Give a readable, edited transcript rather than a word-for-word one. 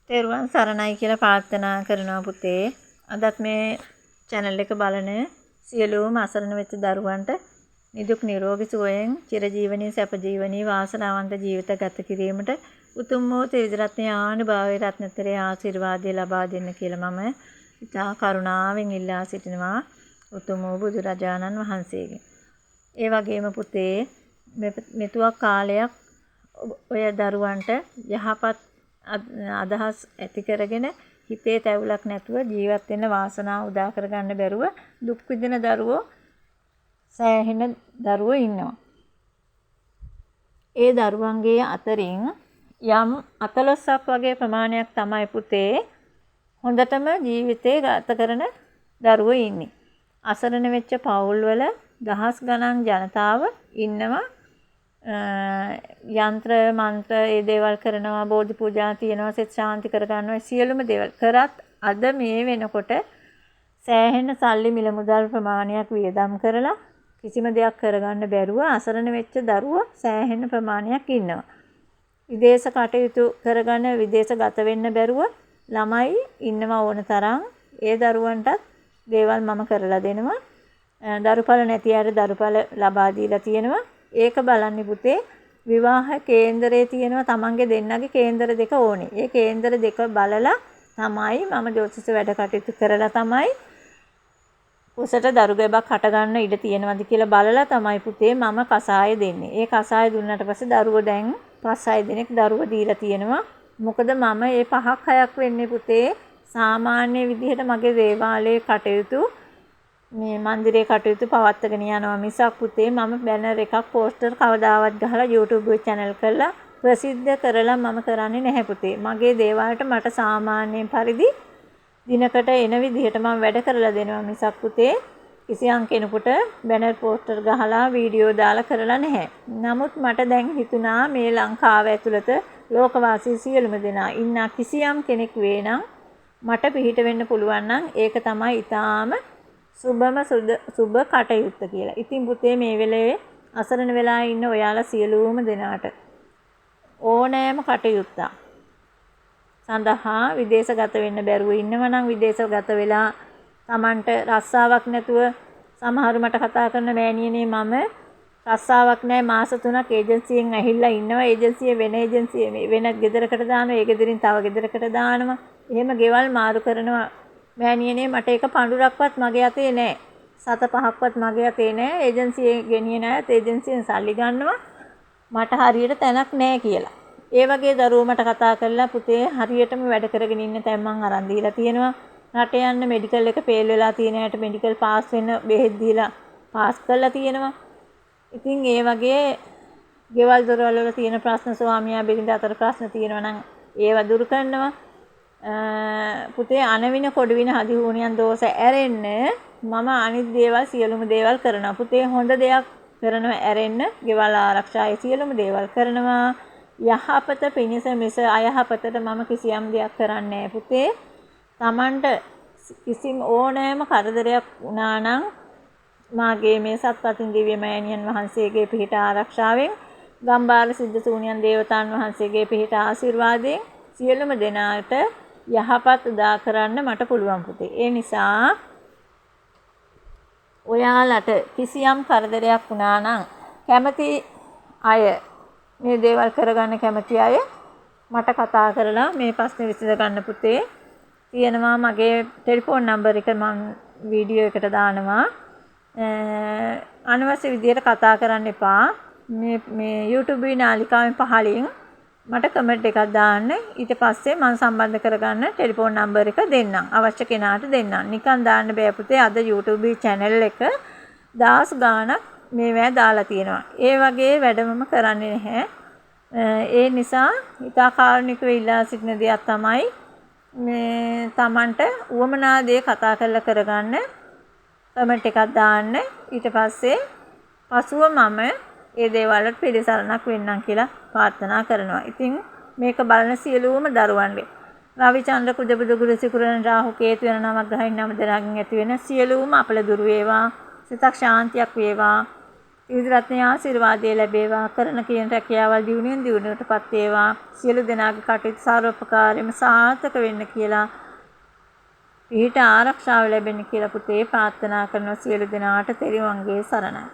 තෙරුවන් සරණයි කියලා ප්‍රාර්ථනා කරනවා පුතේ. අදත් මේ channel එක බලන සියලුම අසරණ වෙච්ච දරුවන්ට නිදුක් නිරෝගී සුවයෙන් චිරජීවනයේ සැප ජීවනයේ වාසනාවන්ත ජීවිත ගත කිරීමට උතුම් වූ ත්‍රිවිධ ආනුභාවයේ රත්නත්‍රයේ ආශිර්වාදය ලබා දෙන්න කියලා මම ඉතා කරුණාවෙන් ඉල්ලා සිටිනවා උතුම් වූ බුදුරජාණන් වහන්සේගෙන්. ඒ වගේම පුතේ මෙතුවක් කාලයක් ඔය දරුවන්ට යහපත් අදහස් ඇති කරගෙන හිතේ තැවුලක් නැතුව ජීවත් වෙන්න වාසනාව උදා කරගන්න බැරුව දුක් විඳින දරුවෝ සෑහෙන දරුවෝ ඉන්නවා. ඒ දරුවන්ගේ අතරින් යම් 14ක් වගේ ප්‍රමාණයක් තමයි පුතේ හොඳටම ජීවිතේ ගත කරන දරුවෝ ඉන්නේ. අසරණ වෙච්ච පවුල්වල දහස් ගණන් ජනතාව ඉන්නවා. යන්ත්‍ර මන්ත්‍ර ඒ දේවල් කරනවා, බෝධි පූජා තියනවා, සෙත් ශාන්ති කර ගන්නවා, සියලුම දේවල් කරත් අද මේ වෙනකොට සෑහෙන සල්ලි මිල මුදල් ප්‍රමාණයක් වියදම් කරලා කිසිම දෙයක් කරගන්න බැරුව අසරණ වෙච්ච දරුවෝ සෑහෙන ප්‍රමාණයක් ඉන්නවා. විදේශ කටයුතු කරගන්න විදේශගත වෙන්න බැරුව ළමයි ඉන්නවා ඕන තරම්. ඒ දරුවන්ටත් දේවල් මම කරලා දෙනවා. දරුඵල නැති අයට දරුඵල ලබා දීලා තියෙනවා. ඒක බලන්න පුතේ විවාහ කේන්දරයේ තියෙනවා තමන්ගේ දෙන්නගේ කේන්දර දෙක ඕනේ. ඒ කේන්දර දෙක බලලා තමයි මම ජෝතිෂ වැඩ කටයුතු කරලා තමයි උසට දරු ගැබක් හට ගන්න ඉඩ තියෙනවද කියලා බලලා තමයි පුතේ මම කසාය දෙන්නේ. ඒ කසාය දුන්නාට පස්සේ දරුවෝ දැන් 5-6 දිනක් දරුවෝ දීලා තියෙනවා. මොකද මම මේ 5-6ක් වෙන්නේ පුතේ සාමාන්‍ය විදිහට මගේ දේවාලයේ කටයුතු මේ මන්දිරේ කටයුතු පවත්වාගෙන යනවා මිසක් පුතේ මම බැනර් එකක් පෝස්ටර් කවදාවත් ගහලා YouTube channel කරලා ප්‍රසිද්ධ කරලා මම කරන්නේ නැහැ පුතේ. මගේ දේවාලයට මට සාමාන්‍යයෙන් පරිදි දිනකට එන විදිහට මම වැඩ කරලා දෙනවා මිසක් පුතේ කිසියම් කෙනෙකුට බැනර් පෝස්ටර් ගහලා වීඩියෝ දාලා කරලා නැහැ. නමුත් මට දැන් හිතුණා මේ ලංකාව ඇතුළත ලෝකවාසී සියලුම දෙනා ඉන්න කිසියම් කෙනෙක් වේ නම් මට පිහිට වෙන්න පුළුවන් නම් ඒක තමයි ඊටාම සුබ කටයුත්ත කියලා. ඉතින් පුතේ මේ වෙලේ අසරණ වෙලා ඉන්න ඔයාලා සියලුම දෙනාට ඕනෑම කටයුත්තක් සඳහා විදේශගත වෙන්න බැරුව ඉන්නවා නම් විදේශගත වෙලා Tamanට රස්සාවක් නැතුව සමහරු මට කතා කරන මෑණියනේ මම රස්සාවක් නැහැ මාස 3ක් ඒජන්සියෙන් ඇහිල්ලා ඉන්නවා. ඒජන්සිය වෙන ගෙදරකට දානවා. ඒ ගෙදරින් තව ගෙදරකට දානවා. එහෙම ගෙවල් මාරු කරනවා. මෑණියනේ මට එක පඳුරක්වත් මගේ අතේ නැහැ. 7-5ක්වත් මගේ අතේ නැහැ. ඒජන්සියේ ගෙනියන අයත් ඒජන්සියෙන් සල්ලි ගන්නවා. මට හරියට තැනක් නැහැ කියලා. ඒ වගේ දරුවෝ මට කතා කරලා පුතේ හරියටම වැඩ කරගෙන ඉන්න තැන් මං අරන් දීලා තියෙනවා. රට යන්න මෙඩිකල් එක ෆේල් වෙලා තියෙන අයට මෙඩිකල් පාස් වෙන්න බෙහෙත් දීලා පාස් කරලා තියෙනවා. ඉතින් ඒ වගේ ගෙවල් දොරවල් වල තියෙන ප්‍රශ්න ස්වාමියා බිරිඳ අතර ප්‍රශ්න තියෙනවා නම් ඒව දුරු කරනවා. පුතේ අනවින කොඩවින හදිහුණියන් දෝෂ ඇරෙන්න මම අනිත් දේවල් සියලුම දේවල් කරනවා. පුතේ හොඳ දෙයක් කරනවා ඇරෙන්න ගෙවල් ආරක්ෂායේ සියලුම දේවල් කරනවා. යහපත පිණිස මිස අයහපතට මම කිසියම් දෙයක් කරන්නේ නැහැ පුතේ. Tamanට කිසිම ඕනෑම කරදරයක් වුණා නම් මාගේ මේ සත්පතින් දිව්‍ය මෑණියන් වහන්සේගේ පිහිට ආරක්ෂාවෙන් ගම්බාර සිද්ධ සූනියන් දේවතාන් වහන්සේගේ පිහිට ආශිර්වාදයෙන් සියලුම දෙනාට යහපත් උදා කරන්න මට පුළුවන් පුතේ. ඒ නිසා ඔයාලට කිසියම් කරදරයක් වුණා නම් කැමති අය මේ දේවල් කරගන්න කැමති අය මට කතා කරලා මේ ප්‍රශ්නේ විසඳ ගන්න පුතේ. තියෙනවා මගේ ටෙලිෆෝන් නම්බර් එක මම වීඩියෝ එකට දානවා. අනවශ්‍ය විදියට කතා කරන්න එපා. මේ YouTube නාලිකාවෙන් පහලින් මට කමෙන්ට් එකක් දාන්න. ඊට පස්සේ මම සම්බන්ධ කරගන්න ටෙලිෆෝන් නම්බර් එක දෙන්නම්. අවශ්‍ය කෙනාට දෙන්නම්. නිකන් දාන්න බෑ පුතේ. අද YouTube channel එක දහස් ගාණක් මේවා දාලා තියෙනවා. ඒ වගේ වැඩමම කරන්නේ නැහැ. ඒ නිසා ඉතා කාරුණිකව ඉල්ලා සිටින දෙයක් තමයි මේ Tamanට උවමනා දේ කතා කරලා කරගන්න කමෙන්ට් එකක් දාන්න. ඊට පස්සේ පසුව මම ඒ දේවල්වලට පිළිසරණක් වෙන්නම් කියලා ප්‍රාර්ථනා කරනවා. ඉතින් මේක බලන සියලුම දරුවන්ගේ රවිචන්ද්‍ර කුජබුදු ගුරු සිකුරන් රාහු කේතු වෙන නවග්‍රහයන් නම දරාගෙන ඇති වෙන සියලුම අපල දුරු වේවා. සිතක් ශාන්තියක් වේවා. ත්‍රිවිධ රත්නයේ ආශිර්වාදය ලැබේවා. කරන කියන රැකියාවල් දියුණුවෙන් දියුණුවටපත් වේවා. සියලු දෙනාගේ කටයුතු සාර්වපකාරයෙන්ම සාර්ථක වෙන්න කියලා පිහිට ආරක්ෂාව ලැබෙන්න කියලා පුතේ ප්‍රාර්ථනා කරනවා. සියලු දෙනාට තෙරුවන්ගේ සරණයි.